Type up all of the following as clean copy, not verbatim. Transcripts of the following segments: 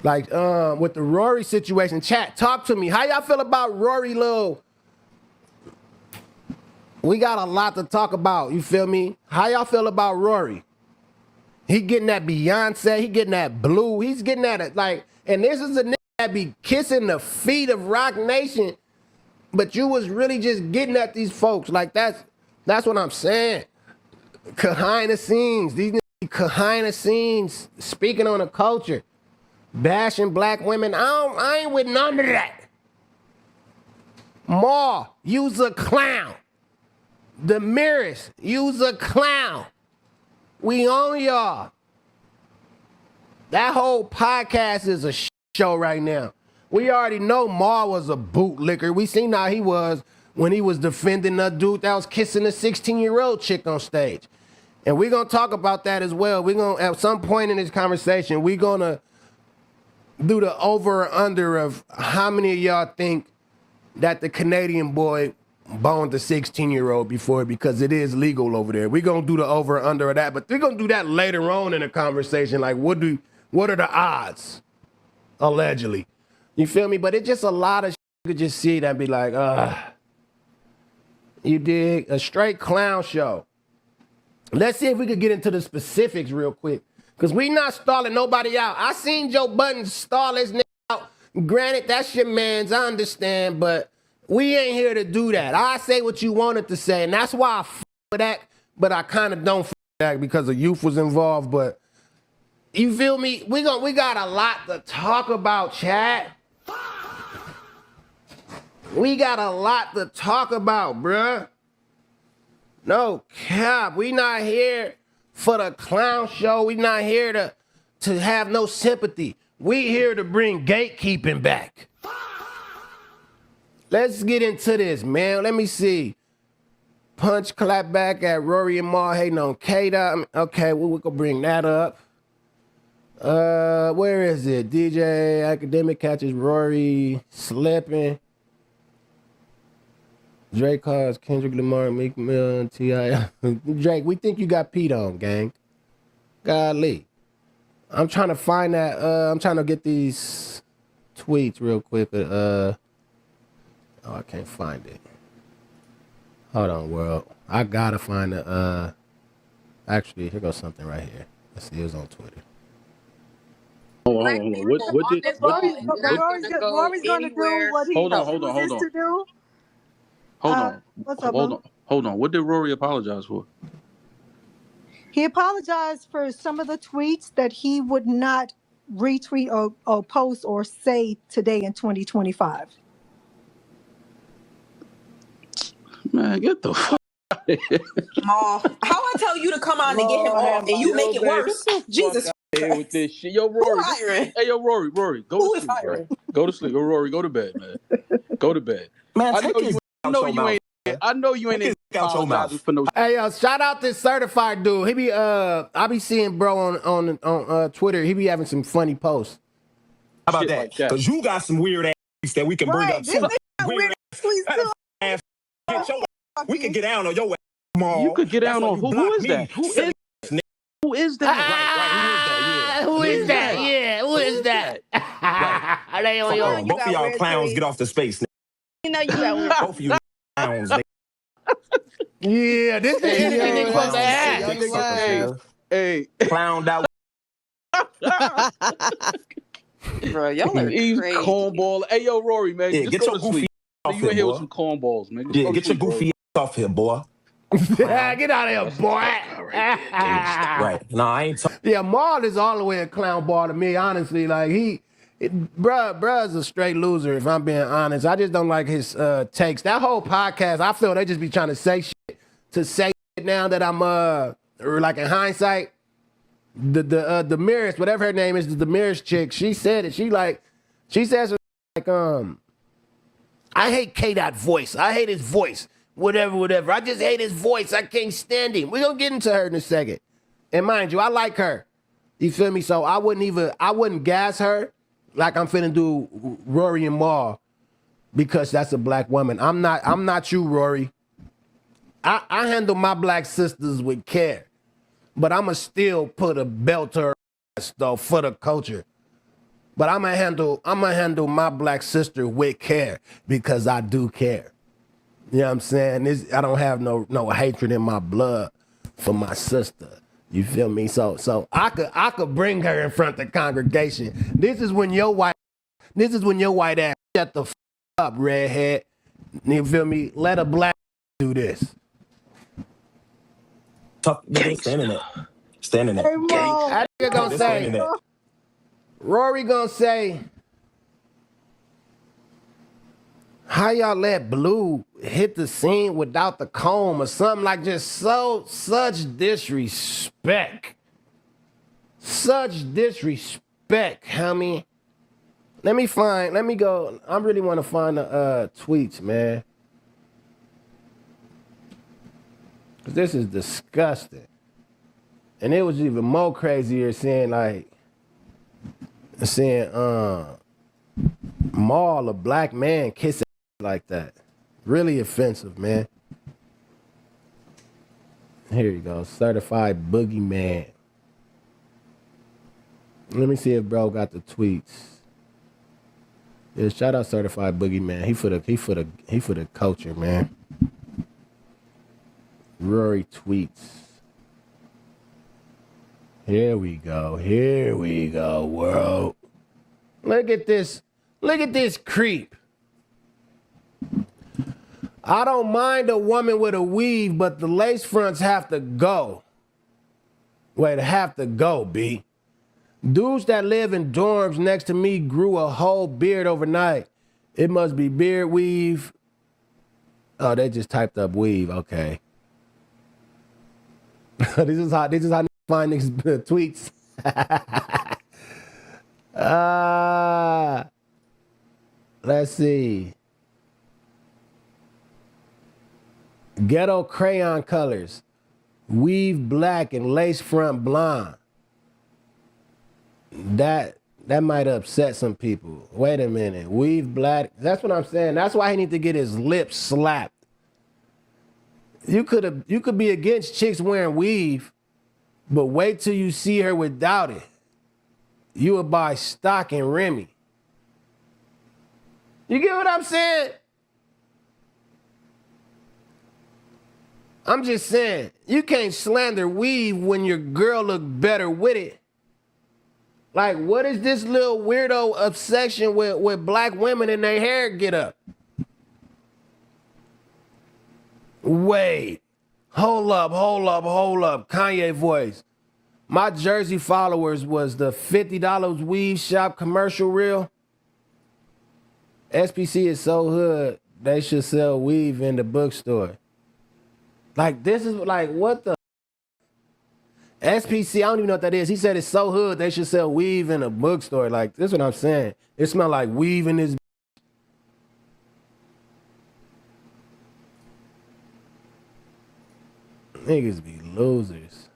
Like with the Rory situation. Chat, talk to me. How y'all feel about Rory Lil? We got a lot to talk about. You feel me? How y'all feel about Rory? He getting that Beyonce. He getting that Blue. He's getting that like. And this is a nigga that be kissing the feet of Rock Nation. But you was really just getting at these folks. Like that's what I'm saying. Behind the scenes. These niggas behind the scenes speaking on the culture. Bashing black women. I ain't with none of that. Ma, you's a clown. Demiris, you's a clown. We on y'all. That whole podcast is a show right now. We already know Ma was a bootlicker. We seen how he was when he was defending a dude that was kissing a 16-year-old chick on stage. And we're going to talk about that as well. We're going to, at some point in this conversation, we're going to do the over or under of how many of y'all think that the Canadian boy boned the 16-year-old before, because it is legal over there. We're going to do the over or under of that, but we're going to do that later on in the conversation. Like, what are the odds? Allegedly. You feel me? But it's just a lot of shit you could just see that be like, you dig? A straight clown show. Let's see if we could get into the specifics real quick. Because we not stalling nobody out. I seen Joe Budden stall his nigga out. Granted, that's your man's, I understand, but we ain't here to do that. I say what you wanted to say, and that's why I f with that, but I kind of don't f with that because the youth was involved. But you feel me? We got a lot to talk about, chat. We got a lot to talk about, bruh. No cap. We not here for the clown show. We not here to have no sympathy. We here to bring gatekeeping back. Let's get into this, man. Let me see. Punch clap back at Rory and Ma hating on K-Dot. Okay, we can bring that up. Where is it? DJ Academic catches Rory slipping. Drake calls Kendrick Lamar, Meek Mill, and T.I. Drake, we think you got peed on, gang. Golly. I'm trying to find that. I'm trying to get these tweets real quick. Oh, I can't find it. Hold on, world. I gotta find the. Actually, here goes something right here. Let's see. It was on Twitter. Hold on. Rory's gonna do what he chooses to do. What's up, Hold on. What did Rory apologize for? He apologized for some of the tweets that he would not retweet or post or say today in 2025. Man, get the fuck out of here. How I tell you to come on and get him off and you make it worse? Jesus Christ. With this shit. Yo, Rory. Hey, yo, Rory, go to sleep. Bro. Go to sleep. Yo, Rory, go to bed, man. Go to bed. Man, I know you ain't apologizing for no. Hey, shout out this certified dude. He be I be seeing bro on Twitter. He be having some funny posts. How about that? Because you got some weird ass that we can bring up too. Weird ass. We can get down on your ass. You could get down on who is that? Who is that? Who is that? Yeah, who is that? They on your. Both of y'all clowns get off the space. You know you got both of you clowns. Yeah, this is anything supposed to happen. Hey, clowned out. Bro, y'all are crazy. Cornball. Hey, yo, Rory, man. Yeah, get your goofy off You in here, here boy. with some cornballs, man. Yeah, get your goofy ass off here, boy. Get out of here, boy. Right. No, I ain't talking. Yeah, Maul is all the way a clown ball to me, honestly. Like, bruh is a straight loser, if I'm being honest. I just don't like his takes. That whole podcast, I feel they just be trying to say shit now that I'm, like in hindsight. The Demiris, whatever her name is, the Demiris chick, she said it. She says, I hate K-Dot voice. I hate his voice. Whatever. I just hate his voice. I can't stand him. We're going to get into her in a second. And mind you, I like her. You feel me? So I wouldn't gas her like I'm finna do Rory and Ma because that's a black woman. I'm not you, Rory. I handle my black sisters with care. But I'ma still put a belt to her ass, though, for the culture. But I'm gonna handle my black sister with care because I do care. You know what I'm saying? I don't have no hatred in my blood for my sister. You feel me? So I could bring her in front of the congregation. This is when your white ass shut the up, redhead. You feel me? Let a black do this. Tough, standing there. Standing there. That nigga gonna say, Rory gonna say, how y'all let Blue hit the scene without the comb or something like just such disrespect. Such disrespect, homie. Let me go. I really want to find the tweets, man. Cause this is disgusting. And it was even more crazier seeing Maul, a black man, kiss like that. Really offensive, man. Here you go. Certified boogeyman. Let me see if bro got the tweets. Yeah, shout out Certified Boogeyman. He for the culture, man. Rory tweets. Here we go, world. Look at this creep. I don't mind a woman with a weave, but the lace fronts have to go. Wait, have to go, B. Dudes that live in dorms next to me grew a whole beard overnight. It must be beard weave. Oh, they just typed up weave. Okay. This is how I find these tweets. Let's see. Ghetto crayon colors. Weave black and lace front blonde. That might upset some people. Wait a minute. Weave black. That's what I'm saying. That's why he need to get his lips slapped. You could be against chicks wearing weave, but wait till you see her without it. You would buy Stalking Remy. You get what I'm saying? I'm just saying, you can't slander weave when your girl look better with it. Like, what is this little weirdo obsession with black women and their hair get up? Wait. Hold up. Kanye voice. My Jersey followers was the $50 weave shop commercial real. SPC is so hood, they should sell weave in the bookstore. Like, this is like, what the? SPC, I don't even know what that is. He said it's so hood, they should sell weave in a bookstore. Like, this is what I'm saying. It smell like weave in this. Niggas be losers.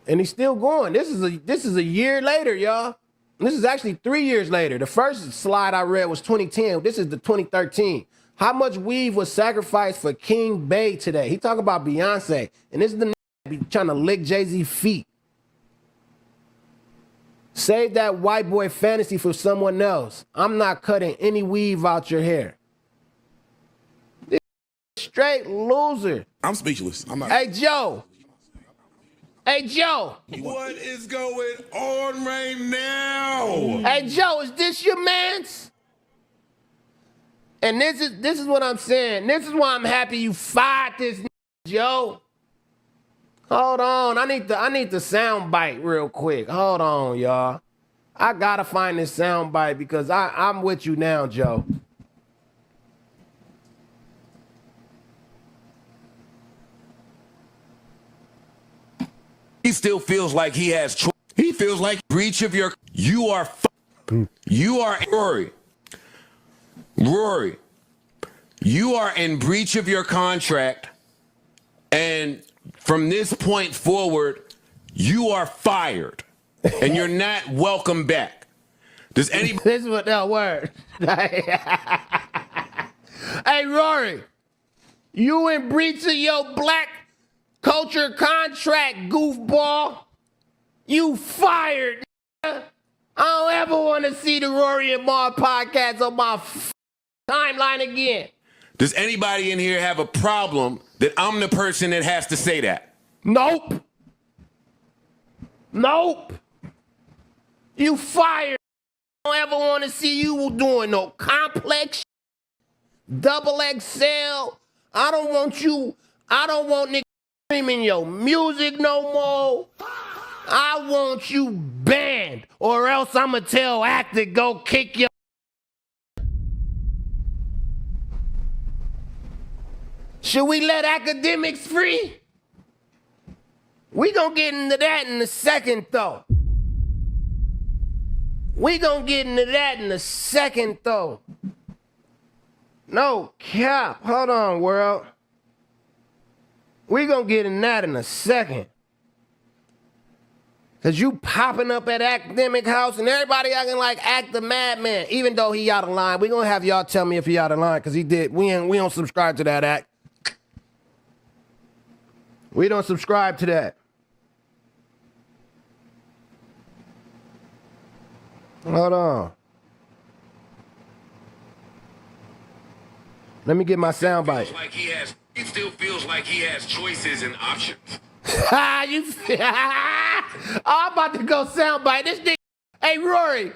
And he's still going. This is a year later, y'all. This is actually 3 years later. The first slide I read was 2010. This is the 2013. How much weave was sacrificed for King Bay today? He talking about Beyonce. And this is the nigga be trying to lick Jay-Z's feet. Save that white boy fantasy for someone else. I'm not cutting any weave out your hair. This straight loser. I'm speechless. I'm not. Hey, Joe. What is going on right now? Hey, Joe, is this your mans? And this is what I'm saying. This is why I'm happy you fired this Joe. Hold on. I need the sound bite real quick. Hold on, y'all. I gotta find this sound bite because I'm with you now, Joe. He still feels like he has choice. He feels like breach of your. You are Rory. Rory, you are in breach of your contract, and from this point forward, you are fired, and you're not welcome back. Does anybody? This is what that word. Hey, Rory, you in breach of your black culture contract, goofball. You fired. Nigga. I don't ever want to see the Rory and Mar podcast on my timeline again. Does anybody in here have a problem that I'm the person that has to say that? Nope. Nope. You fired. I don't ever want to see you doing no complex double XL. I don't want niggas streaming your music no more. I want you banned, or else I'ma tell Act to go kick your. Should we let Akademiks free? We gonna get into that in a second, though. No cap. Hold on, world. We gonna get in that in a second. Cause you popping up at Academic House and everybody acting like Act the Madman, even though he out of line. We gonna have y'all tell me if he out of line, cause he did. We don't subscribe to that act. We don't subscribe to that. Hold on. Let me get my soundbite. He still feels like he has choices and options. I'm about to go soundbite. This nigga, hey Rory,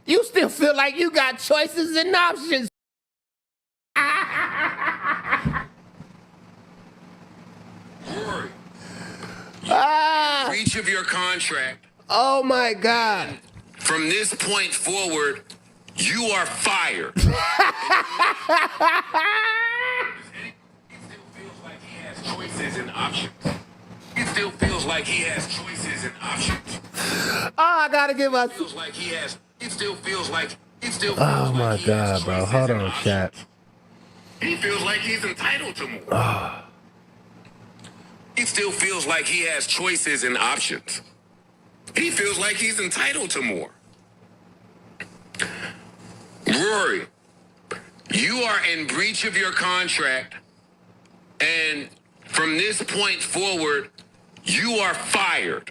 you still feel like you got choices and options. Rory, breach of your contract. Oh my God. From this point forward, you are fired. He still feels like he has choices and options. He still feels like he has choices and options. Oh, I gotta give us. He still feels like Oh my God, bro. Hold on, chat. He feels like he's entitled to more. He still feels like he has choices and options. He feels like he's entitled to more. Rory, you are in breach of your contract, and from this point forward, you are fired,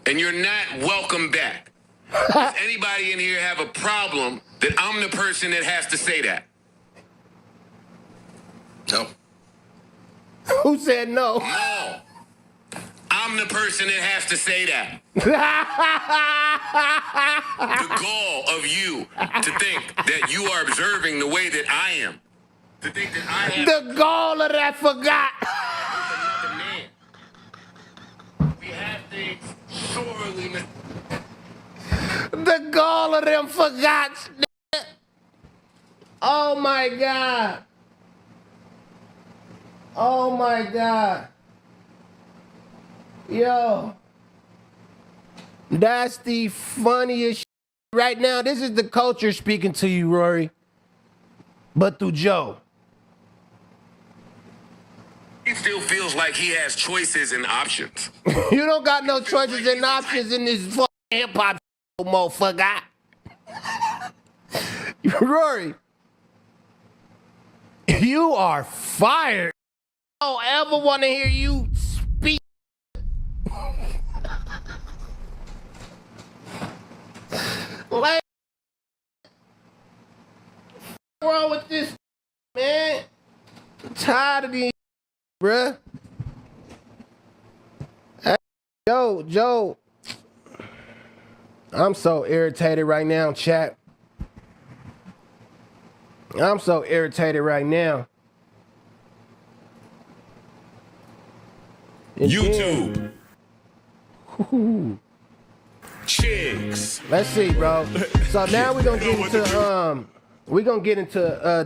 and you're not welcome back. Does anybody in here have a problem that I'm the person that has to say that? No. Who said no? No. I'm the person that has to say that. The gall of you to think that you are observing the way that I am. To think that I am. The gall of that forgot. Another man. We have things sorely. The gall of them forgot. Oh my God. Oh my God. Yo. That's the funniest right now. This is the culture speaking to you, Rory. But through Joe. He still feels like he has choices and options. You don't got no choices and options in this fucking hip-hop motherfucker. Rory. You are fired. I don't ever want to hear you speak. Like, what's wrong with this, man? I'm tired of these, bruh. Hey, Joe. I'm so irritated right now, chat. I'm so irritated right now. And YouTube. Then, Chicks. let's see, bro. So now we're gonna get into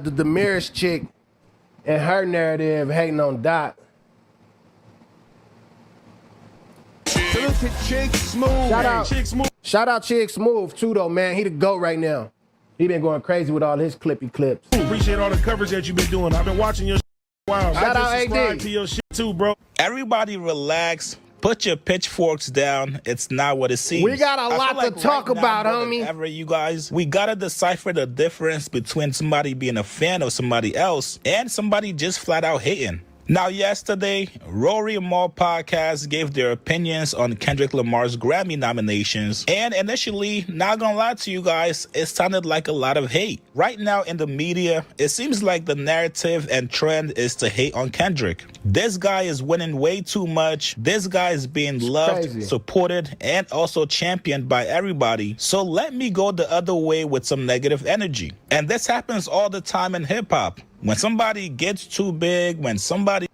the Damaris chick and her narrative hating on Doc. Chick Smooth. Shout out Chick Smooth too, though, man. He the GOAT right now. He been going crazy with all his clippy clips. Appreciate all the coverage that you've been doing. I've been watching your wow. Shout out I just AD. subscribe to your shit too, bro. Everybody relax. Put your pitchforks down. It's not what it seems. We got a lot to talk about, homie. Ever, you guys, we gotta decipher the difference between somebody being a fan of somebody else and somebody just flat out hating. Now, yesterday, Rory and Mal podcast gave their opinions on Kendrick Lamar's Grammy nominations. And initially, not gonna lie to you guys, it sounded like a lot of hate. Right now in the media, it seems like the narrative and trend is to hate on Kendrick. This guy is winning way too much. This guy is being loved, supported, and also championed by everybody. So let me go the other way with some negative energy. And this happens all the time in hip-hop. When somebody gets too big, when somebody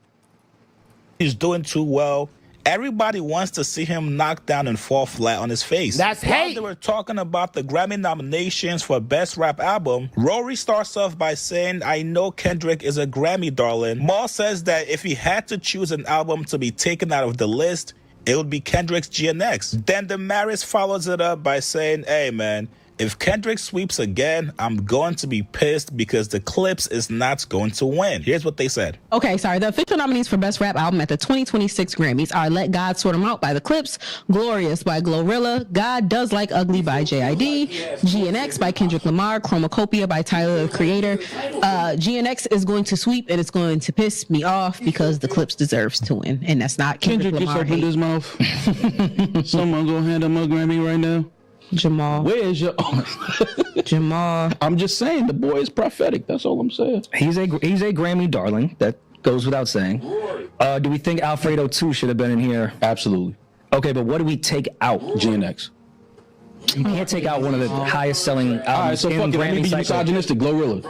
is doing too well, everybody wants to see him knock down and fall flat on his face. That's hate. While they were talking about the Grammy nominations for Best Rap Album, Rory starts off by saying, I know Kendrick is a Grammy darling. Mal says that if he had to choose an album to be taken out of the list, it would be Kendrick's GNX. Then Damaris follows it up by saying, hey man, if Kendrick sweeps again, I'm going to be pissed because the Clips is not going to win. Here's what they said. Okay, sorry. The official nominees for Best Rap Album at the 2026 Grammys are Let God Sort 'Em Out by The Clips, Glorious by Glorilla, God Does Like Ugly by JID, GNX by Kendrick Lamar, Chromacopia by Tyler, the Creator. GNX is going to sweep and it's going to piss me off because The Clips deserves to win. And that's not Kendrick Lamar. Kendrick just opened his mouth. Someone gonna hand him a Grammy right now. Jamal. Where is your Jamal? I'm just saying the boy is prophetic. That's all I'm saying. He's a Grammy darling. That goes without saying. Do we think Alfredo 2 should have been in here? Absolutely. Okay, but what do we take out? GNX. You can't take out one of the highest selling albums. All right, so fuck it. Let me be misogynistic. Glorilla.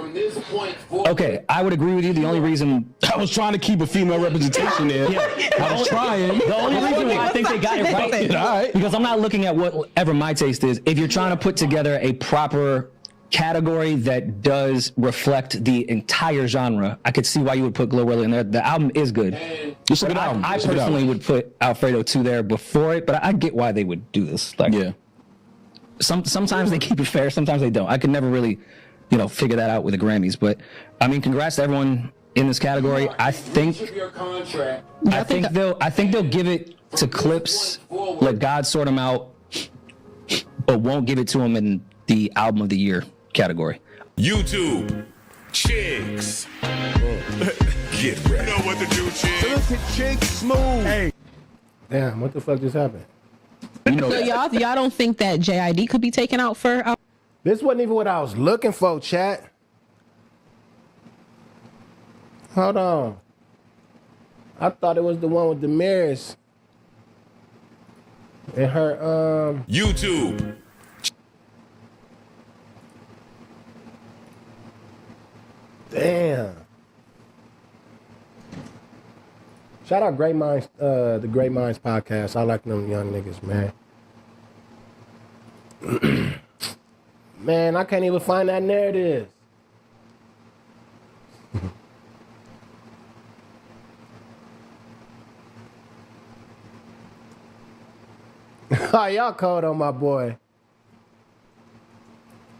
Okay, I would agree with you. The only reason I was trying to keep a female representation there. I was trying. The only reason why I think they got it right, all right, because I'm not looking at whatever my taste is. If you're trying to put together a proper category that does reflect the entire genre, I could see why you would put Glorilla in there. The album is good. It's a good album. I personally would put Alfredo 2 there before it, but I get why they would do this. Like, yeah. Sometimes they keep it fair, sometimes they don't. I could never really, figure that out with the Grammys. But I mean, congrats to everyone in this category. I think they'll give it to Clips, Let God Sort 'Em Out, but won't give it to them in the Album of the Year category. YouTube chicks. Get ready. You know what to do, chicks. Look at chicks smooth. Hey. Damn, what the fuck just happened? So y'all don't think that JID could be taken out for? This wasn't even what I was looking for, chat. Hold on. I thought it was the one with Damaris and her YouTube. Damn. Shout out Great Minds, the Great Minds podcast. I like them young niggas, man. Man, I can't even find that narrative. Oh, y'all cold on my boy.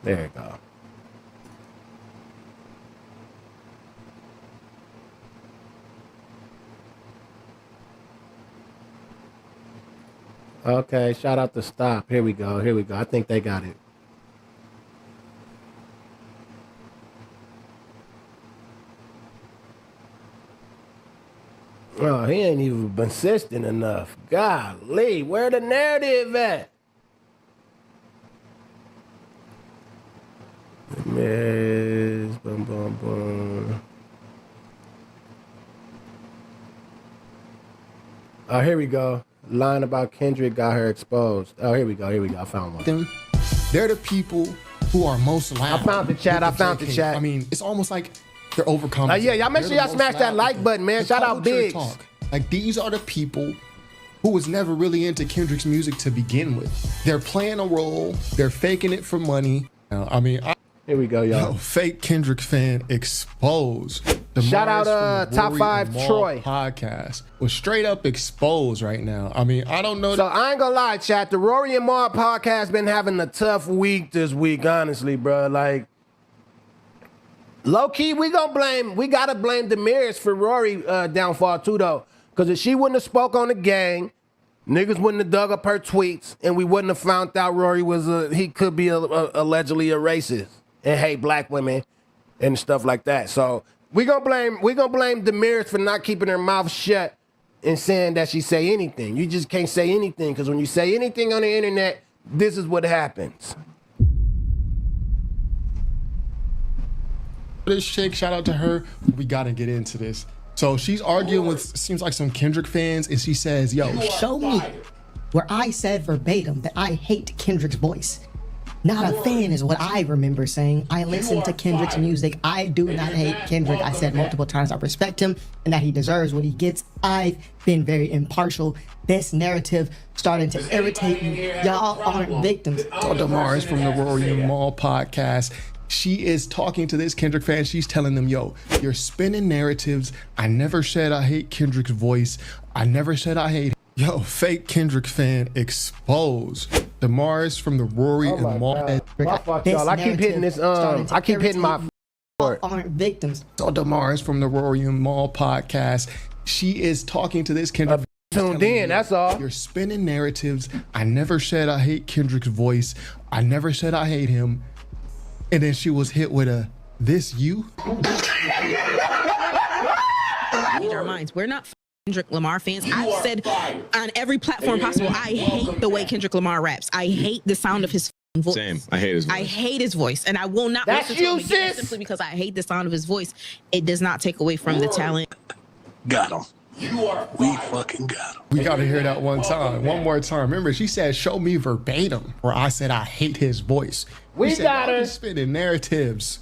There you go. Okay, shout out to Stop. Here we go. I think they got it. Oh, he ain't even consistent enough. Golly, where the narrative at? Miss, boom, boom, boom. Oh, here we go. Line about Kendrick got her exposed. Oh, here we go. I found one. They're the people who are most loud. I found the chat. I mean, it's almost like they're overcoming. Yeah, y'all make sure y'all smash that like button, man. Shout out Biggs. Like, these are the people who was never really into Kendrick's music to begin with. They're playing a role. They're faking it for money. Here we go, y'all. Fake Kendrick fan exposed. Shout out Top 5 Troy podcast was straight up exposed right now. I mean, I don't know. So I ain't gonna lie, chat. The Rory and Mal podcast been having a tough week this week, honestly, bro. Like, low key, we gotta blame Damaris for Rory downfall too, though. Because if she wouldn't have spoke on the gang, niggas wouldn't have dug up her tweets, and we wouldn't have found out Rory he could be allegedly a racist and hate black women and stuff like that. So We gonna blame Damaris for not keeping her mouth shut and saying that she say anything. You just can't say anything because when you say anything on the internet, this is what happens. This chick, shout out to her. We gotta get into this. So she's arguing with, seems like some Kendrick fans, and she says, yo, show me where I said verbatim that I hate Kendrick's voice. Not a fan is what I remember saying. I listen to Kendrick's music. I do not hate Kendrick. I said multiple times I respect him and that he deserves what he gets. I've been very impartial. This narrative starting to irritate me. Y'all aren't victims. Damaris from the Rory and Mal podcast. She is talking to this Kendrick fan. She's telling them, yo, you're spinning narratives. I never said I hate Kendrick's voice. I never said I hate him. Yo, fake Kendrick fan exposed. Damaris from the Rory and Mal. My fuck, y'all. I keep hitting this. I keep hitting my. Aren't victims. So Damaris from the Rory and Mal podcast. She is talking to this Kendrick. Tuned in. That's all. You're spinning narratives. I never said I hate Kendrick's voice. I never said I hate him. And then she was hit with a, this you? Change our minds. We're not Kendrick Lamar fans. I've said on every platform possible, I hate the way Kendrick Lamar raps. I hate the sound of his voice. Same. I hate his voice. I hate his voice, and I will not listen to him again simply because I hate the sound of his voice. It does not take away from the talent. Got him. We fucking got him. We gotta hear that one time. One more time. Remember, she said, show me verbatim, where I said I hate his voice. We got her. Spinning narratives.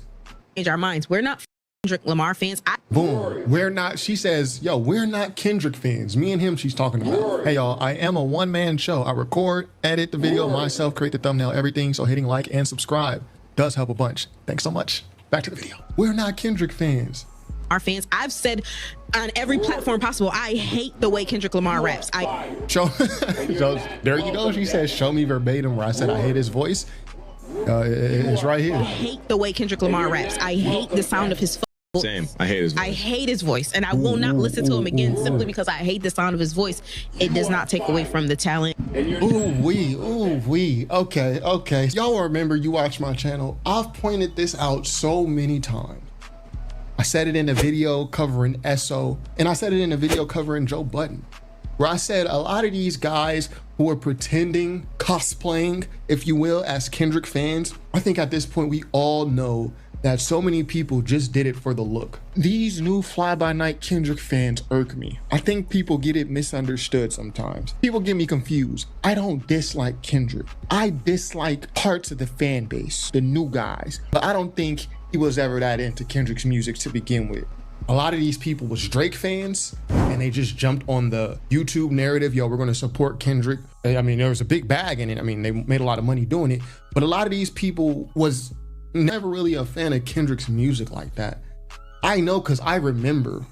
Change our minds. We're not Kendrick Lamar fans. Boom. We're not, she says, yo, we're not Kendrick fans. Me and him, she's talking about. Hey, y'all, I am a one-man show. I record, edit the video myself, create the thumbnail, everything. So hitting like and subscribe does help a bunch. Thanks so much. Back to the video. We're not Kendrick fans. Our fans. I've said on every platform possible, I hate the way Kendrick Lamar raps. So there you go. She says, show me verbatim where I said I hate his voice. It's right here. I hate the way Kendrick Lamar raps. I hate the sound of his voice. Same. I hate his voice. I hate his voice, and I will not listen to him again simply because I hate the sound of his voice. It does not take away from the talent. Ooh wee. Okay. Y'all remember, you watch my channel. I've pointed this out so many times. I said it in a video covering SO, and I said it in a video covering Joe Budden, where I said a lot of these guys who are pretending, cosplaying, if you will, as Kendrick fans, I think at this point we all know that so many people just did it for the look. These new fly-by-night Kendrick fans irk me. I think people get it misunderstood sometimes. People get me confused. I don't dislike Kendrick. I dislike parts of the fan base, the new guys, but I don't think he was ever that into Kendrick's music to begin with. A lot of these people was Drake fans, and they just jumped on the YouTube narrative. Yo, we're gonna support Kendrick. I mean, there was a big bag in it. I mean, they made a lot of money doing it, but a lot of these people was never really a fan of Kendrick's music like that. I know, cause I remember,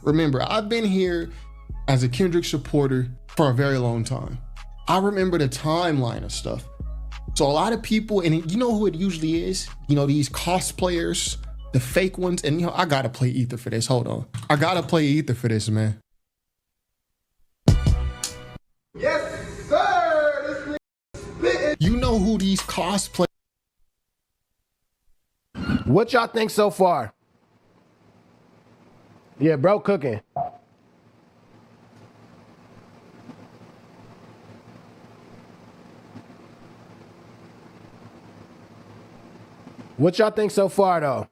I've been here as a Kendrick supporter for a very long time. I remember the timeline of stuff. So a lot of people, and you know who it usually is? You know, these cosplayers, the fake ones, and you know, I gotta play Ether for this. Hold on. I gotta play Ether for this, man. Yes, sir! You know who these cosplayers. What y'all think so far? Yeah, bro, cooking. What y'all think so far, though?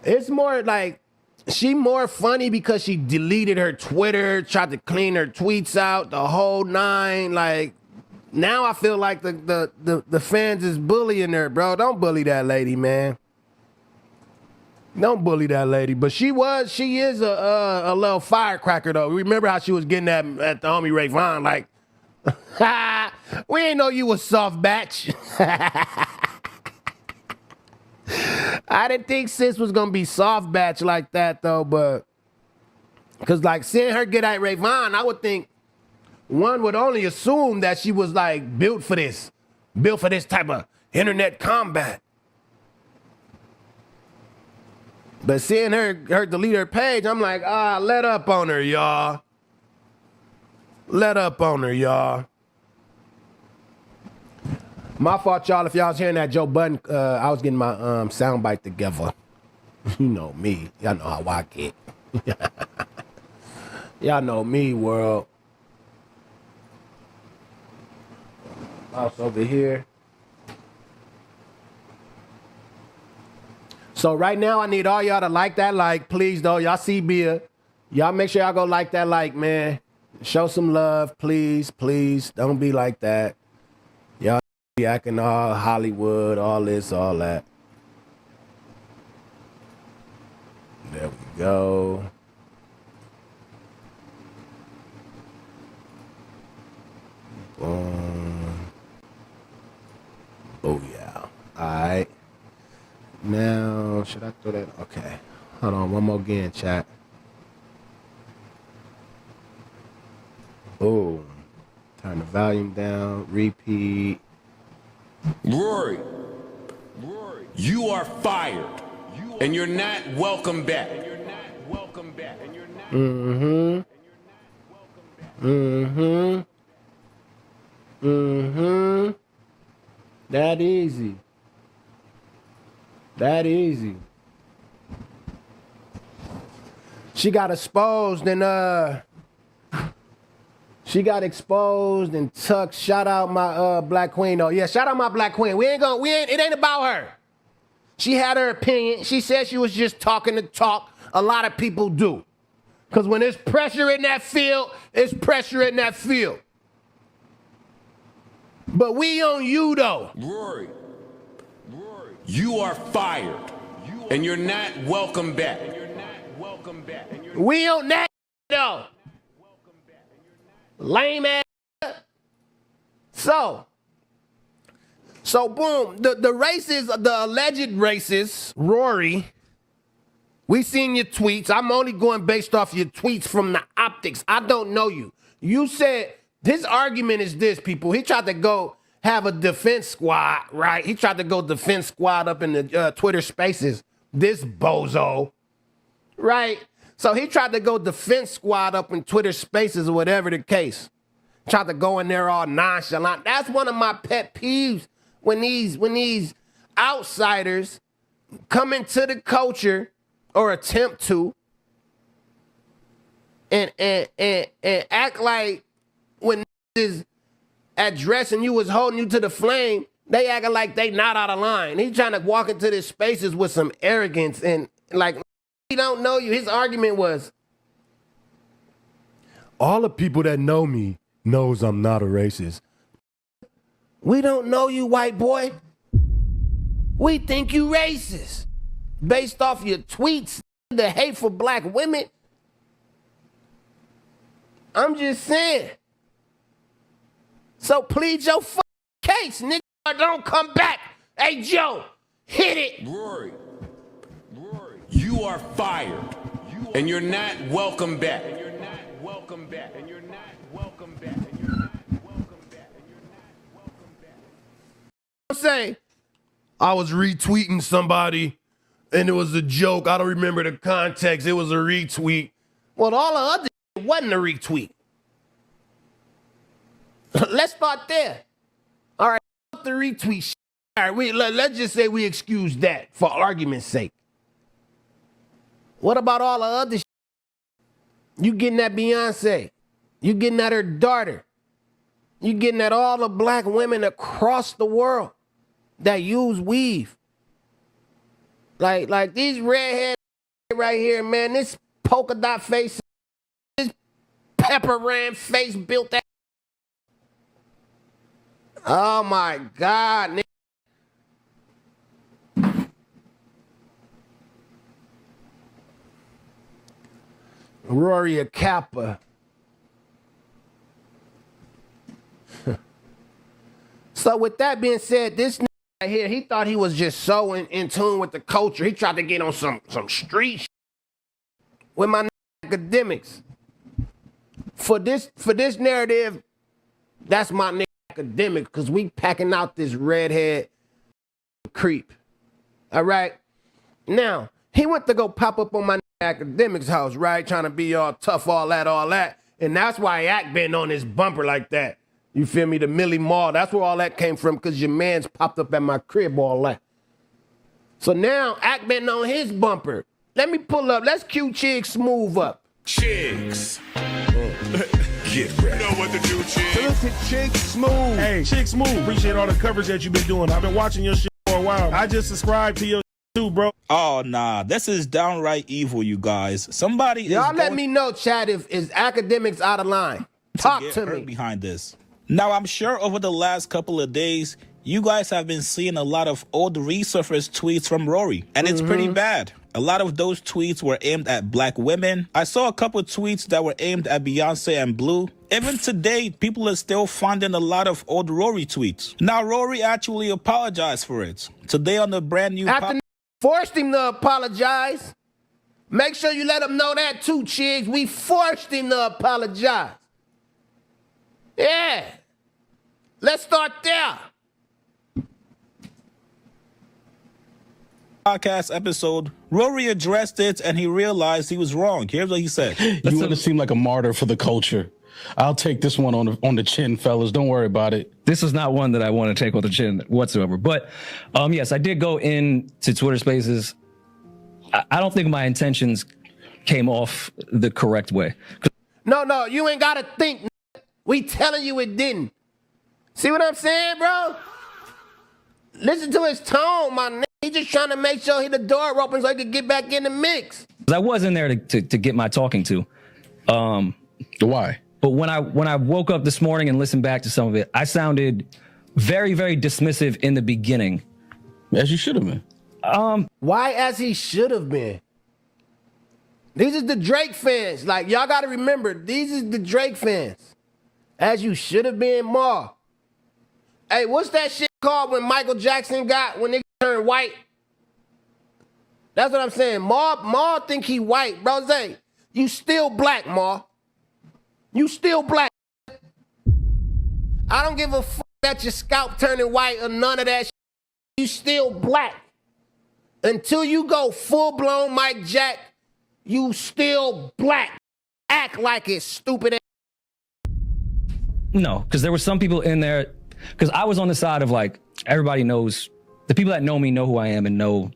It's more like she more funny because she deleted her Twitter, tried to clean her tweets out, the whole nine. Like, now I feel like the fans is bullying her, bro. Don't bully that lady, man. Don't bully that lady. But she is a little firecracker, though. Remember how she was getting at the homie Ray Vaughn, like, we ain't know you was soft batch. I didn't think sis was gonna be soft batch like that though, but because like seeing her get at Ray Vaughn, I would think one would only assume that she was like built for this type of internet combat. But seeing her delete her page, I'm like, let up on her, y'all. Let up on her, y'all. My fault, y'all. If y'all was hearing that Joe Budden, I was getting my soundbite together. You know me. Y'all know how I get. Y'all know me, world. Mouse over here. So right now, I need all y'all to like that like, please, though. Y'all see Bia. Y'all make sure y'all go like that like, man. Show some love, please, please. Don't be like that. Y'all be acting all Hollywood, all this, all that. There we go. Boom. Oh, yeah. All right. Now, should I throw that? Okay. Hold on, one more again, chat. Boom. Turn the volume down. Repeat. Rory, you are fired, and you're not welcome back. Mm-hmm. Mm-hmm. Mm-hmm. That easy. That easy. She got exposed and Tuck. Shout out my black queen though. Yeah, shout out my black queen. It ain't about her. She had her opinion. She said she was just talking to talk. A lot of people do. Because when there's pressure in that field, it's pressure in that field. But we on you though. Rory, you are fired, and you're not welcome back. We on that though. Lame ass. So boom, the racist, the alleged racist, Rory, we seen your tweets. I'm only going based off your tweets from the optics. I don't know you. You said, his argument is this, people. He tried to go have a defense squad, right? He tried to go defense squad up in the Twitter spaces. This bozo, right? So he tried to go defense squad up in Twitter spaces or whatever the case. Tried to go in there all nonchalant. That's one of my pet peeves when these outsiders come into the culture or attempt to and act like when is addressing you, was holding you to the flame, they acting like they not out of line. He's trying to walk into these spaces with some arrogance and like, he don't know you. His argument was, all the people that know me knows I'm not a racist. We don't know you, white boy. We think you racist. Based off your tweets, the hate for black women. I'm just saying. So plead your case, nigga, or don't come back. Hey, Joe, hit it. Rory, you are fired, and you're not welcome back. Say, I was retweeting somebody, and it was a joke. I don't remember the context. It was a retweet. Well, all the other shit wasn't a retweet. Let's start there. All right, the retweet shit. All right, let's just say we excuse that for argument's sake. What about all the other shit? You getting at Beyonce. You getting at her daughter. You getting at all the black women across the world that use weave. Like these redhead right here, man, this polka dot face, this pepper ram face built that. Oh my God, nigga. Rory a Kappa. So with that being said, this nigga right here, he thought he was just so in tune with the culture. He tried to get on some street with my Akademiks. For this narrative, that's my nigga Akademiks, because we packing out this redhead creep. All right? Now, he went to go pop up on my Akademiks house, right? Trying to be all tough, all that. And that's why Ak been on his bumper like that. You feel me? The Millie Mall. That's where all that came from because your man's popped up at my crib all that. So now, Ack been on his bumper. Let me pull up. Let's cue Chig Smooth up. Chicks. Get ready. You know what to do, Chicks. So listen, Chig Smooth. Hey, Chig Smooth. Appreciate all the coverage that you've been doing. I've been watching your shit for a while. I just subscribed to your too, bro. Oh, nah. This is downright evil, you guys. Somebody Y'all let me know, Chad, if is Akademiks out of line. Talk to me. Behind this. Now, I'm sure over the last couple of days, you guys have been seeing a lot of old resurfaced tweets from Rory, and it's pretty bad. A lot of those tweets were aimed at black women. I saw a couple tweets that were aimed at Beyonce and Blue. Even today, people are still finding a lot of old Rory tweets. Now, Rory actually apologized for it. Today on the brand new... Forced him to apologize. Make sure you let him know that too, Chigs. We forced him to apologize. Yeah. Let's start there. Podcast episode, Rory addressed it and he realized he was wrong. Here's what he said. You want to seem like a martyr for the culture. I'll take this one on the chin, fellas. Don't worry about it. This is not one that I want to take on the chin whatsoever. But yes, I did go into Twitter Spaces. I don't think my intentions came off the correct way. No, you ain't got to think. We telling you it didn't. See what I'm saying, bro? Listen to his tone, my nigga. He just trying to make sure the door open so he could get back in the mix. I wasn't there to get my talking to. Why? But when I woke up this morning and listened back to some of it, I sounded very, very dismissive in the beginning. As you should have been. Why as he should have been? These is the Drake fans. Like, y'all got to remember, these is the Drake fans. As you should have been, Ma. Hey, what's that shit called when Michael Jackson when niggas turned white? That's what I'm saying. Ma think he white. Bro, say, you still black, Ma. You still black. I don't give a fuck that your scalp turning white or none of that shit. You still black. Until you go full-blown Mike Jack, you still black. Act like it, stupid ass. No, because there were some people in there, because I was on the side of like, everybody knows, the people that know me know who I am and know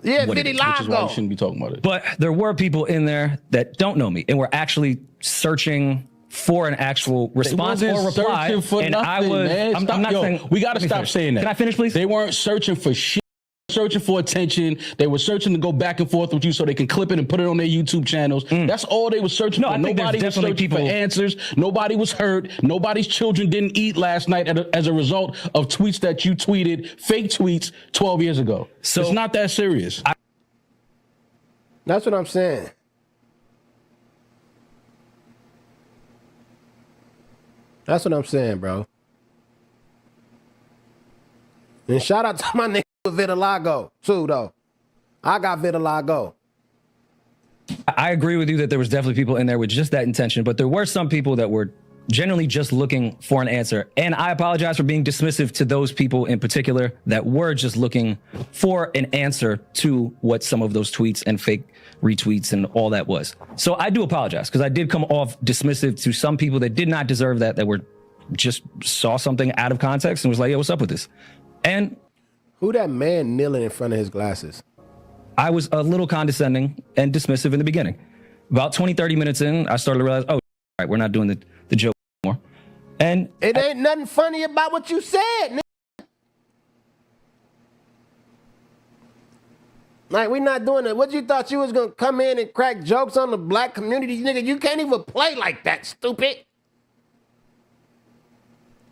what it is, which is why you shouldn't be talking about it. But there were people in there that don't know me and were actually searching for an actual response or reply. And I was, I'm not saying, we got to stop saying that. Can I finish, please? They weren't searching for shit. Searching for attention. They were searching to go back and forth with you so they can clip it and put it on their YouTube channels. That's all they were searching for. Nobody was searching for answers. Nobody was hurt. Nobody's children didn't eat last night as a result of tweets that you tweeted, fake tweets 12 years ago. So it's not that serious. That's what I'm saying. That's what I'm saying, bro. And shout out to my nigga Vitiligo, too, though. I got vitiligo. I agree with you that there was definitely people in there with just that intention, but there were some people that were generally just looking for an answer. And I apologize for being dismissive to those people in particular that were just looking for an answer to what some of those tweets and fake retweets and all that was. So I do apologize because I did come off dismissive to some people that did not deserve that were just saw something out of context and was like, yo, what's up with this? And who that man kneeling in front of his glasses? I was a little condescending and dismissive in the beginning. About 20, 30 minutes in, I started to realize, oh, all right, we're not doing the joke anymore. And it ain't nothing funny about what you said, nigga. Like, we not doing it. What you thought you was gonna come in and crack jokes on the black community? Nigga, you can't even play like that, stupid.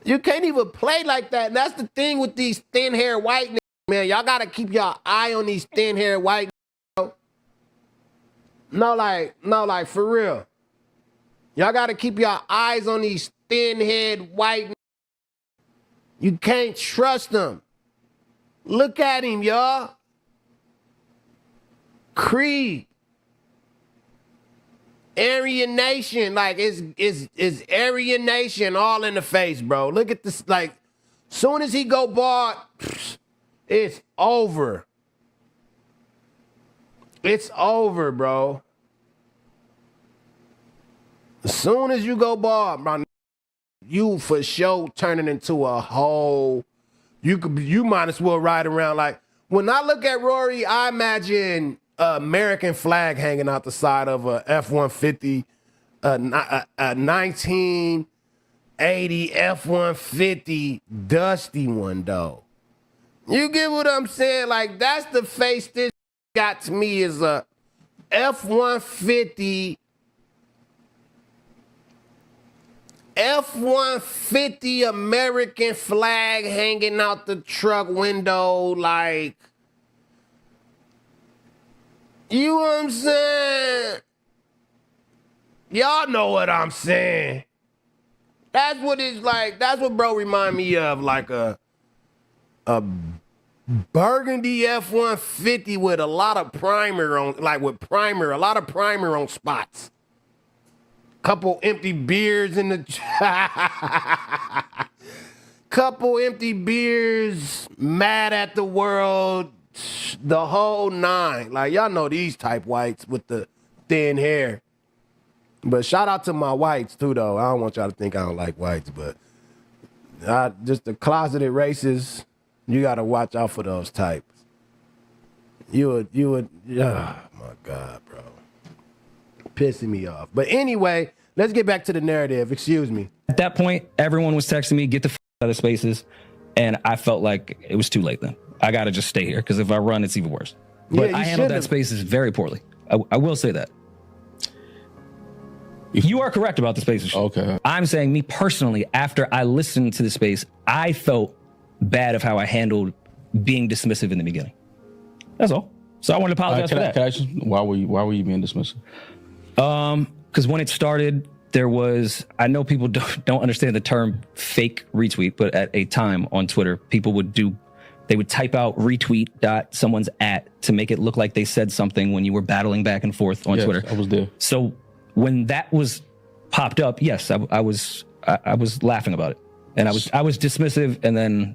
You can't even play like that. And that's the thing with these thin-haired white niggas, man. Y'all gotta keep your eye on these thin-haired white niggas. No, like, for real. Y'all gotta keep your eyes on these thin-haired white niggas. You can't trust them. Look at him, y'all. Creed. Aryan Nation, like it's Aryan Nation all in the face, bro. Look at this, like, soon as he go bald, it's over. It's over, bro. As soon as you go bald, bro, you for sure turning into a whole. You might as well ride around like. When I look at Rory, I imagine an American flag hanging out the side of a F-150, a 1980 F-150 dusty one, though. You get what I'm saying? Like, that's the face this got to me is a F-150 American flag hanging out the truck window, like, you know what I'm saying? Y'all know what I'm saying. That's what it's like. That's what bro remind me of, like a burgundy F-150 with a lot of primer on, like with primer, a lot of primer on spots. Couple empty beers in the couple empty beers, mad at the world, the whole nine. Like, y'all know these type whites with the thin hair. But shout out to my whites too, though. I don't want y'all to think I don't like whites, but just the closeted racists, you gotta watch out for those types. You would, oh my God, bro. Pissing me off. But anyway, let's get back to the narrative. Excuse me. At that point, everyone was texting me, get the out of Spaces. And I felt like it was too late then. I got to just stay here because if I run, it's even worse. But Yeah, I handled that Spaces very poorly. I will say that. You are correct about the Spaces shit. Okay. I'm saying me personally, after I listened to the space, I felt bad of how I handled being dismissive in the beginning. That's all. So I wanted to apologize for that. Why were you being dismissive? Because when it started, there was, I know people don't understand the term fake retweet, but at a time on Twitter, people they would type out retweet someone's at to make it look like they said something when you were battling back and forth on Twitter. I was there. So when that was popped up, yes, I was laughing about it, and I was dismissive, and then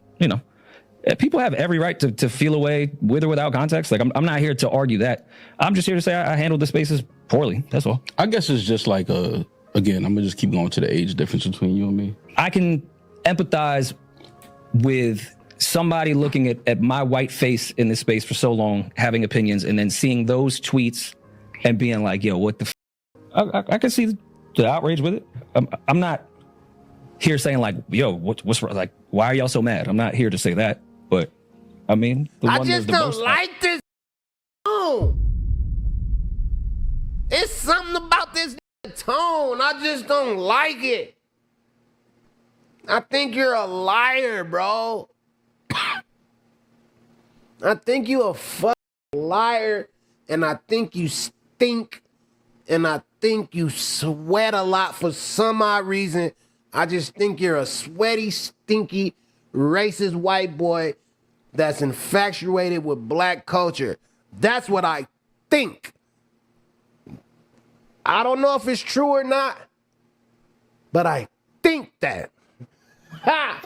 people have every right to feel away with or without context. Like I'm not here to argue that. I'm just here to say I handled the Spaces poorly. That's all. I guess it's just like again, I'm gonna just keep going to the age difference between you and me. I can empathize with somebody looking at my white face in this space for so long, having opinions, and then seeing those tweets and being like, yo, what the I can see the outrage with it. I'm not here saying like, yo, what's like, why are y'all so mad? I'm not here to say that, but I mean, I just don't like this. It's something about this tone. I just don't like it. I think you're a liar, bro. I think you a fucking liar, and I think you stink, and I think you sweat a lot for some odd reason. I just think you're a sweaty, stinky, racist white boy that's infatuated with black culture. That's what I think. I don't know if it's true or not, but I think that. Ha!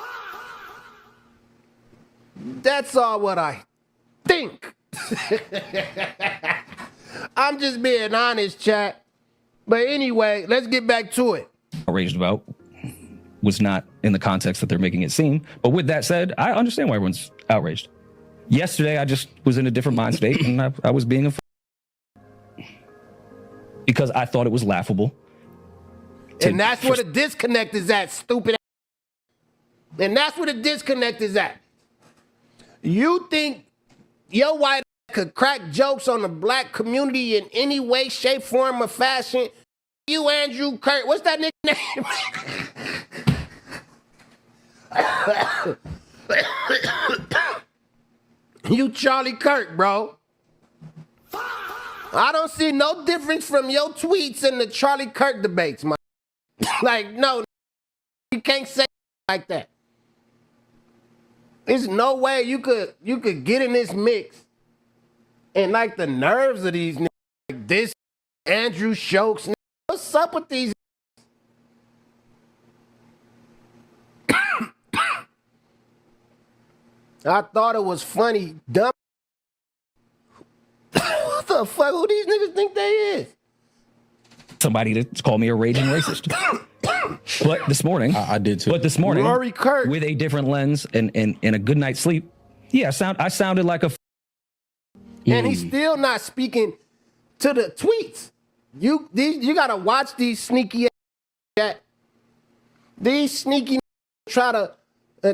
That's all what I think. I'm just being honest, chat. But anyway, let's get back to it. Outraged about was not in the context that they're making it seem. But with that said, I understand why everyone's outraged. Yesterday, I just was in a different mind state, and I was being because I thought it was laughable. And that's where the disconnect is at, stupid. And that's where the disconnect is at. You think your white could crack jokes on the black community in any way, shape, form, or fashion? You, Andrew Kirk, what's that nigga name? You Charlie Kirk, bro. I don't see no difference from your tweets and the Charlie Kirk debates, man. Like, no, you can't say like that. There's no way you could get in this mix and like the nerves of these niggas, like this Andrew Schultz. What's up with these? I thought it was funny. Dumb. What the fuck? Who these niggas think they is? Somebody to call me a raging racist. But this morning, I did too. But this morning, Rory Kirk, with a different lens and a good night's sleep, yeah, I sounded like a. And he's still not speaking to the tweets. You gotta watch these sneaky. These sneaky try to.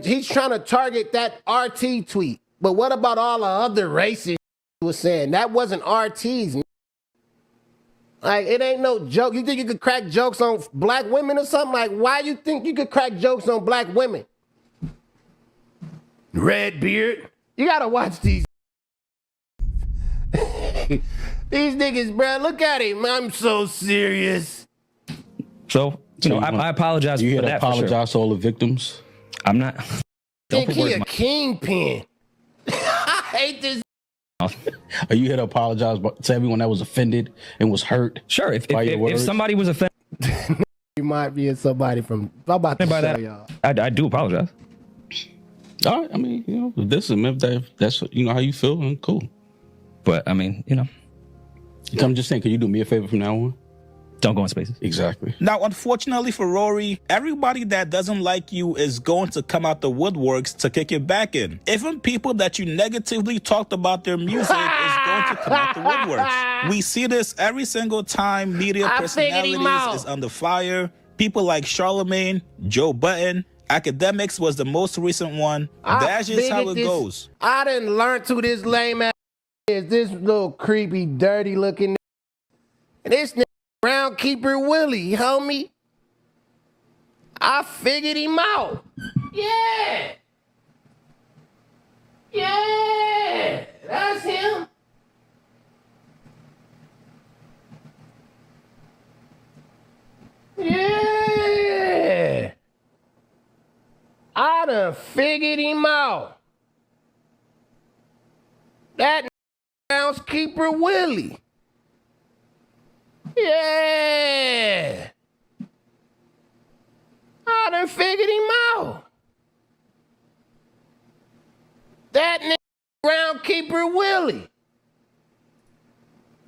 He's trying to target that RT tweet. But what about all the other races he was saying? That wasn't RT's. Like, it ain't no joke. You think you could crack jokes on black women or something? Like, why you think you could crack jokes on black women? Redbeard. You gotta watch these. These niggas, bro. Look at him. I'm so serious. So, I apologize. You for here to that apologize to all the victims? I'm not. Think he a kingpin. I hate this. Are you here to apologize to everyone that was offended and was hurt? Sure. If somebody was offended, you might be somebody from. I'm about to show that, y'all. I do apologize. All right. I mean, if that's how you feel, then cool. But I mean, I'm just saying, can you do me a favor from now on? Don't go in spaces. Exactly. Now, unfortunately for Rory, everybody that doesn't like you is going to come out the woodworks to kick your back in. Even people that you negatively talked about their music is going to come out the woodworks. We see this every single time media personalities is under fire. People like Charlemagne, Joe Budden, Akademiks was the most recent one. That's just how it goes. I didn't learn to this lame ass is this little creepy, dirty looking. And this nigga Groundkeeper Willie, homie. I figured him out. Yeah. Yeah. That's him. Yeah. I done figured him out. That Groundskeeper Willie. Yeah. I done figured him out. That Groundkeeper Willie.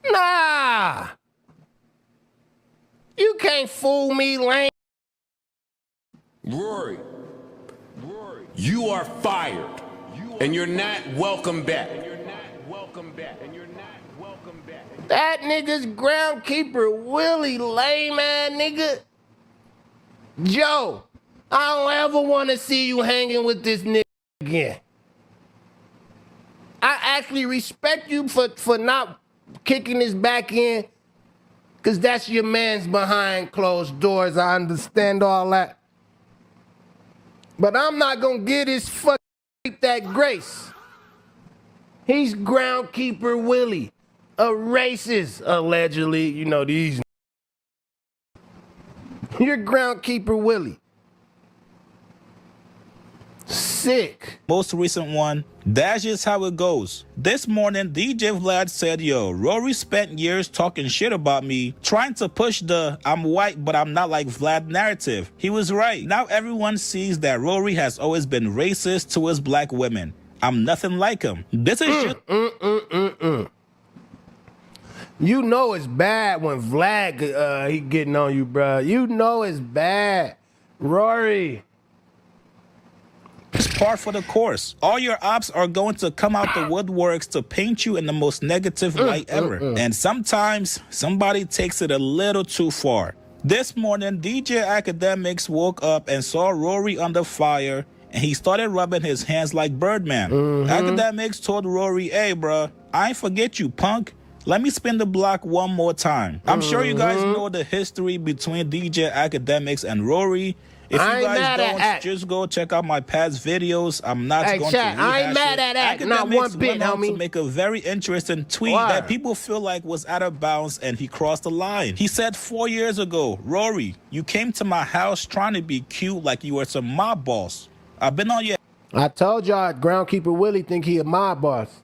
Nah. You can't fool me, lame. Rory, you are fired, and you're not welcome back. That nigga's Groundkeeper Willie, lame ass nigga. Joe, I don't ever want to see you hanging with this nigga again. I actually respect you for not kicking this back in, because that's your man's behind closed doors. I understand all that. But I'm not going to give this fucking that grace. He's Groundkeeper Willie. A racist, allegedly. These. You're Groundkeeper Willie. Sick. Most recent one, that's just how it goes. This morning, DJ Vlad said, Rory spent years talking shit about me, trying to push the I'm white but I'm not like Vlad narrative. He was right. Now everyone sees that Rory has always been racist towards black women. I'm nothing like him. This is just... You know it's bad when Vlad he getting on you, bro. You know it's bad. Rory. It's par for the course. All your ops are going to come out the woodworks to paint you in the most negative light ever. And sometimes somebody takes it a little too far. This morning, DJ Akademiks woke up and saw Rory under fire, and he started rubbing his hands like Birdman. Akademiks told Rory, hey, bro, I ain't forget you, punk. Let me spin the block one more time. I'm sure you guys know the history between DJ Akademiks and Rory. If you guys don't, just go check out my past videos. I'm not going to rehash I ain't mad at that. Not one bit, homie. To make a very interesting tweet that people feel like was out of bounds, and he crossed the line. He said 4 years ago, Rory, you came to my house trying to be cute like you were some mob boss. I've been on your... I told y'all Groundkeeper Willie think he a mob boss.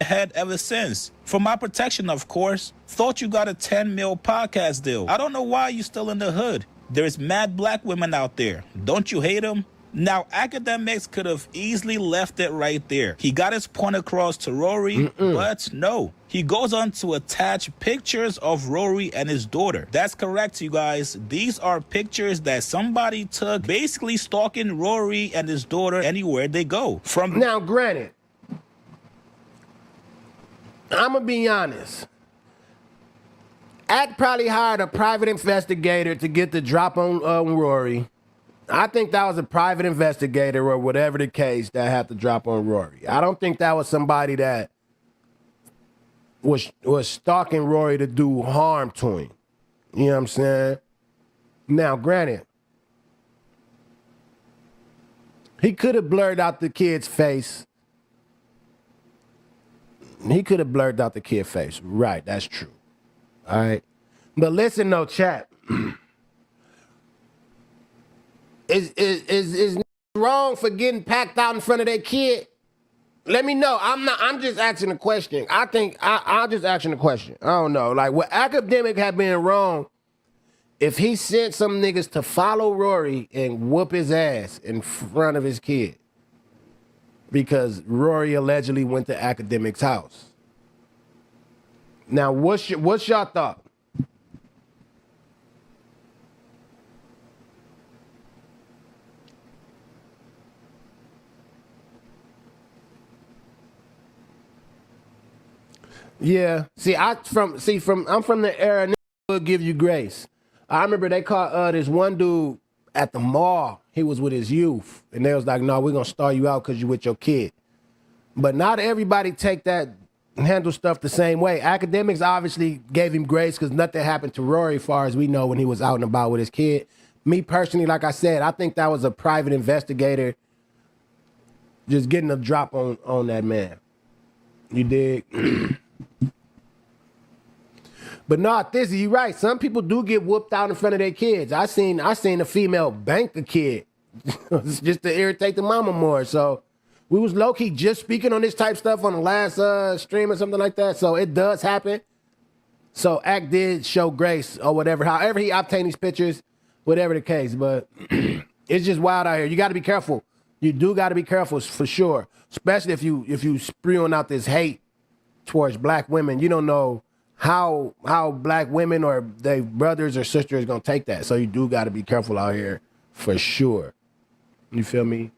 Head ever since. For my protection, of course. Thought you got a 10 mil podcast deal. I don't know why you still in the hood. There's mad black women out there. Don't you hate them? Now, Akademiks could have easily left it right there. He got his point across to Rory, but no. He goes on to attach pictures of Rory and his daughter. That's correct, you guys. These are pictures that somebody took, basically stalking Rory and his daughter anywhere they go. Now, granted, I'm going to be honest. Act probably hired a private investigator to get the drop on Rory. I think that was a private investigator or whatever the case that had to drop on Rory. I don't think that was somebody that was stalking Rory to do harm to him. You know what I'm saying? Now, granted, he could have blurred out the kid's face. He could have blurred out the kid's face. Right, that's true. All right. But listen, though, chat. Is wrong for getting packed out in front of their kid? Let me know. I'm just asking a question. I think I'll just asking a question. I don't know. Like, what Akademiks have been wrong if he sent some niggas to follow Rory and whoop his ass in front of his kid because Rory allegedly went to Akademiks' house. Now, what's y'all thought? Yeah. I'm from the era will give you grace. I remember they caught this one dude at the mall. He was with his youth, and they was like, "No, we're gonna star you out because you with your kid." But not everybody handle stuff the same way. Akademiks obviously gave him grace because nothing happened to Rory, as far as we know, when he was out and about with his kid. Me personally, like I said, I think that was a private investigator just getting a drop on that man. You dig? But no, Thizzy, you're right. Some people do get whooped out in front of their kids. I seen a female bank a kid just to irritate the mama more. So we was low-key just speaking on this type stuff on the last stream or something like that. So it does happen. So Act did show grace or whatever. However he obtained these pictures, whatever the case. But it's just wild out here. You got to be careful. You do got to be careful for sure. Especially if you spewing out this hate towards black women. You don't know how black women or their brothers or sisters gonna take that. So you do got to be careful out here for sure. You feel me?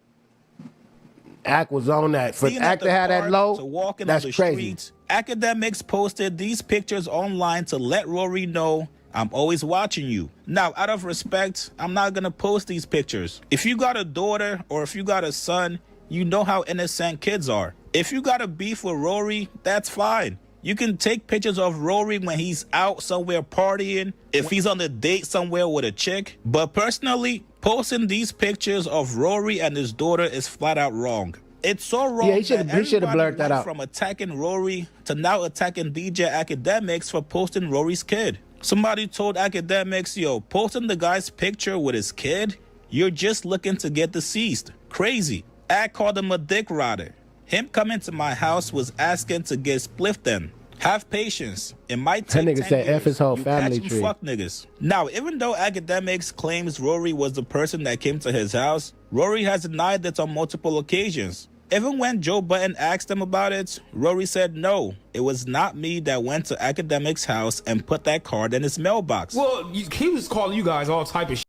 Act was on that. For Act to have that low, that's crazy. Akademiks posted these pictures online to let Rory know, I'm always watching you. Now, out of respect, I'm not gonna post these pictures. If you got a daughter or if you got a son, you know how innocent kids are. If you got a beef with Rory, that's fine. You can take pictures of Rory when he's out somewhere partying, if he's on a date somewhere with a chick. But personally, posting these pictures of Rory and his daughter is flat out wrong. It's so wrong. Yeah, he should have blurred that out. From attacking Rory to now attacking DJ Akademiks for posting Rory's kid. Somebody told Akademiks, yo, posting the guy's picture with his kid, you're just looking to get deceased. Crazy. Act called him a dick rider. Him coming to my house was asking to get spliffed in. Have patience. It might take 10 That nigga said years. F his whole You family catch 'em tree. Fuck niggas. Now, even though Akademiks claims Rory was the person that came to his house, Rory has denied that on multiple occasions. Even when Joe Budden asked him about it, Rory said no. It was not me that went to Akademiks' house and put that card in his mailbox. Well, he was calling you guys all type of shit.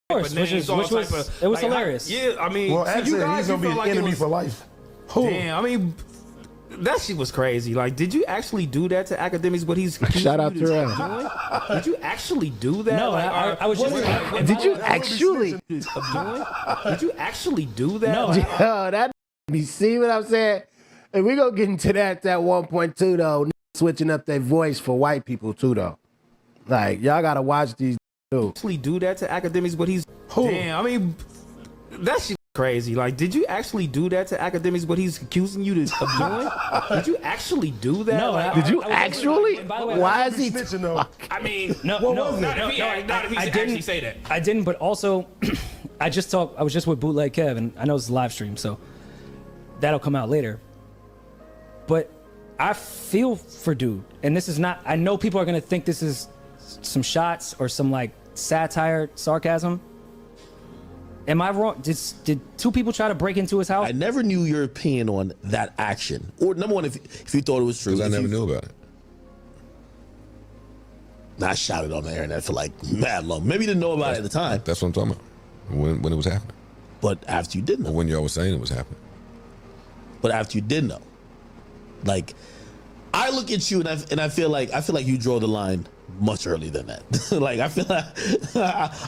Of course, it was hilarious. Yeah, I mean, Well, so you actually, guys, he's gonna be an enemy for life. Who? Damn, I mean, that shit was crazy. Like, did you actually do that to Akademiks? What he's Shout out to doing? him. Did you actually do that? No, I was just. Did you actually? Did you actually do that? No, Yo, that you see what I'm saying? And we gonna get into that 1.2 though. Switching up their voice for white people too though. Like y'all gotta watch these too. Actually do that to Akademiks? What he's Damn, I mean, that shit. Crazy. Like, did you actually do that to Akademiks? What he's accusing you of doing? Did you actually do that? No, Did you actually? By the way, why is he? I mean, not if he actually say that. I didn't, but also, I was just with Bootleg Kev, and I know it's a live stream, so that'll come out later. But I feel for dude, and this is not. I know people are gonna think this is some shots or some like satire, sarcasm. Am I wrong? Did two people try to break into his house? I never knew your opinion on that action. Or number one, if you thought it was true. Because I never knew about it. I shouted on the internet for like mad long. Maybe you didn't know about it at the time. That's what I'm talking about. When it was happening. But after you did know. Or when y'all was saying it was happening. But after you did know. Like, I look at you and I feel like you draw the line much earlier than that. Like, I feel like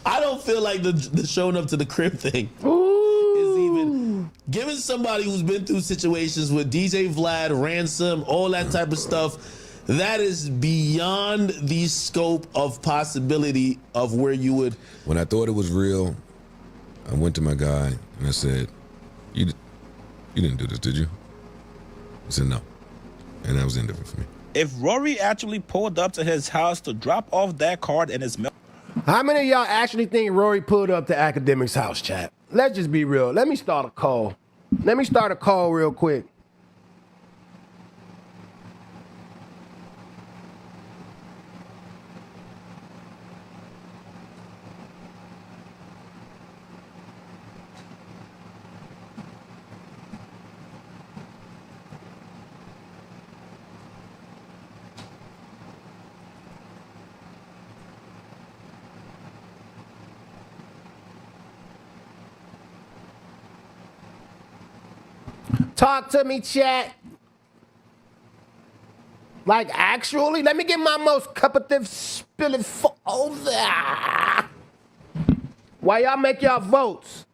I don't feel like the showing up to the crib thing is even given somebody who's been through situations with DJ Vlad, Ransom, all that type of stuff. That is beyond the scope of possibility of where you would. When I thought it was real, I went to my guy and I said, "You didn't do this, did you?" He said no, and that was the end of it for me. If Rory actually pulled up to his house to drop off that card in his mail. How many of y'all actually think Rory pulled up to Akademiks' house, chat? Let's just be real. Let me start a call. Let me start a call real quick. Talk to me, chat. Like, actually, let me get my most cuppative spilling over. Why y'all make y'all votes?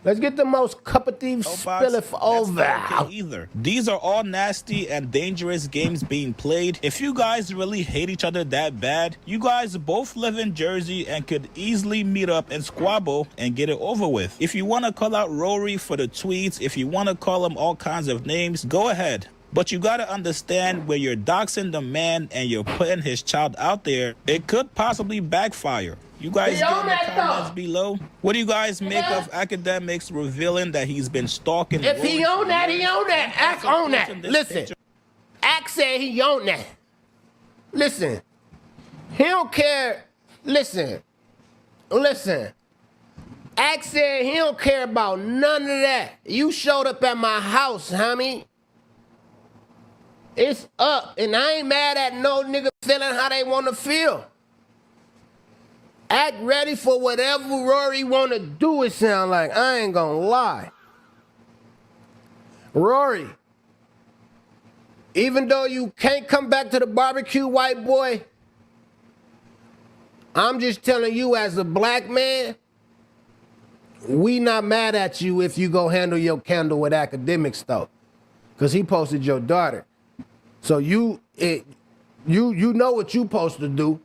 Let's get the most cuppative spilling over. Either. These are all nasty and dangerous games being played. If you guys really hate each other that bad, you guys both live in Jersey and could easily meet up and squabble and get it over with. If you want to call out Rory for the tweets, if you want to call him all kinds of names, go ahead. But you gotta understand, where you're doxing the man and you're putting his child out there, it could possibly backfire. You guys get in the comments below. What do you guys make of Akademiks revealing that he's been stalking? If he own that, he own that. Act on that. Listen, Act said he own that. Listen, he don't care. Listen. Act said he don't care about none of that. You showed up at my house, homie. It's up, and I ain't mad at no nigga feeling how they want to feel. Act ready for whatever Rory want to do, it sound like. I ain't gonna lie. Rory, even though you can't come back to the barbecue, white boy, I'm just telling you as a black man, we not mad at you if you go handle your candle with Akademiks though. Because he posted your daughter. So you know what you supposed to do.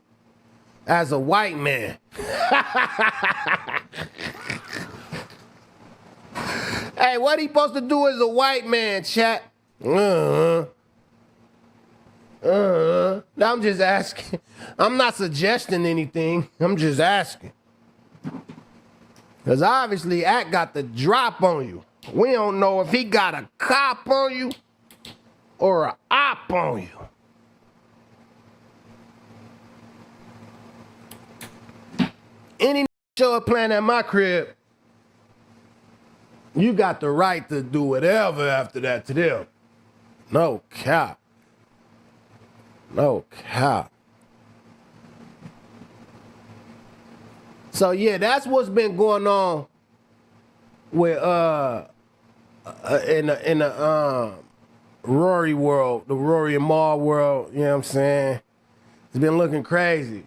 As a white man. Hey, what he supposed to do as a white man, chat? I'm just asking. I'm not suggesting anything. I'm just asking. Because obviously Act got the drop on you. We don't know if he got a cop on you or a op on you. Any show up playing at my crib, you got the right to do whatever after that to them. No cap. No cap. So yeah, that's what's been going on with in the Rory world, the Rory and Mar world, you know what I'm saying? It's been looking crazy.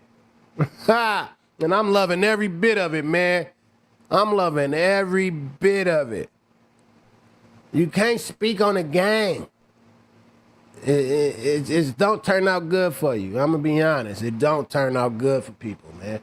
Ha! And I'm loving every bit of it, man. I'm loving every bit of it. You can't speak on a game. It don't turn out good for you. I'm going to be honest. It don't turn out good for people, man.